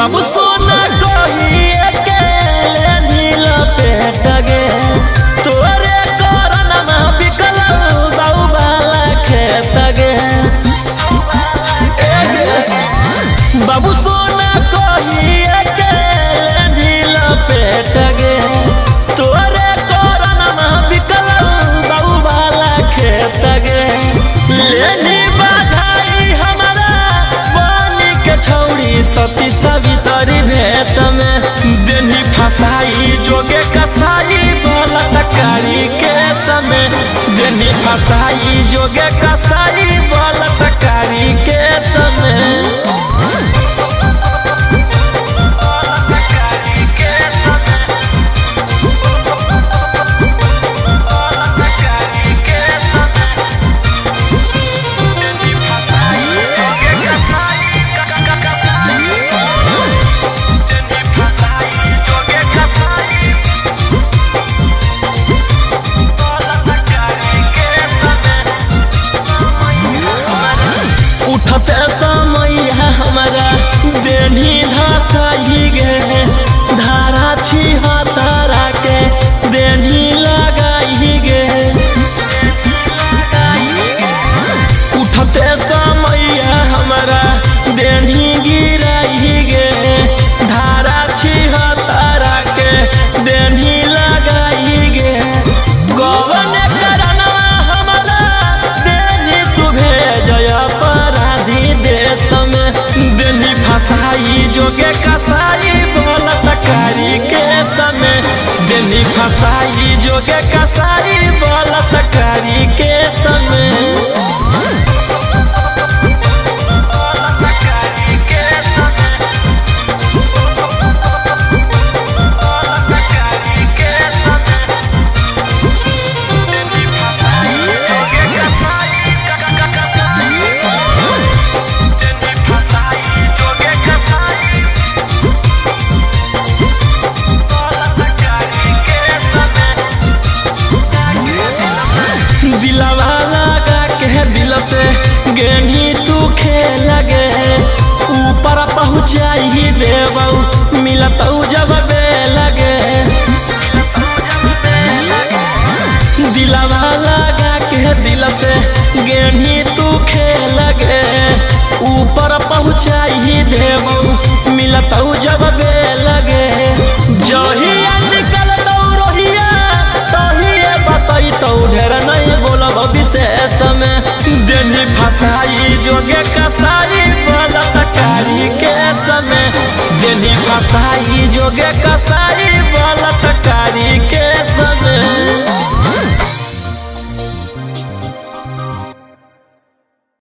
बाबू सोना कहिए के नील पेट गे तोरे करन में बिकल बाऊ बाला खेत गे बाबू सोना कहिए के नील पेट गे तोरे करन में बिकल बाऊ बाला खेत गे लेनी बधाई हमारा बनी के छौड़ी सती सवितरी भेष में देनी फसाई जोगे कसाई बलात्कारी के समय देनी फसाई जोगे कसाई बलात्कारी के समय उठते समय हमारा देनी धसाई गे धारा छिहत्तरा के देनी लगाई गे उठते समय हमारा देनी गिराई गे धारा छिहत्तरा के देनी लगाई गे गवन करनवा हमारा देनी तू भेजया समय देनी फसाई जोगे कसाई बलात्कारी के समय देनी फसाई जोगे कसाई बलात्कारी के समय दिलवा लगा के दिल से गेनी तू खेल गे ऊपर पहुँचाई देबऊ मिलतऊ जब बेलगे दिलवा लगा के दिल से गेनी तू खेल गे ऊपर पहुँचाई देबऊ मिलतऊ जब बेलगे जहिया निकल रोहिया तहिए बतई तो ढेर नहीं बोलब विशेष में देनी फसाई जोगे कसाई बलात्कारी के समय देनी फसाई जोगे कसाई बलात्कारी के समय।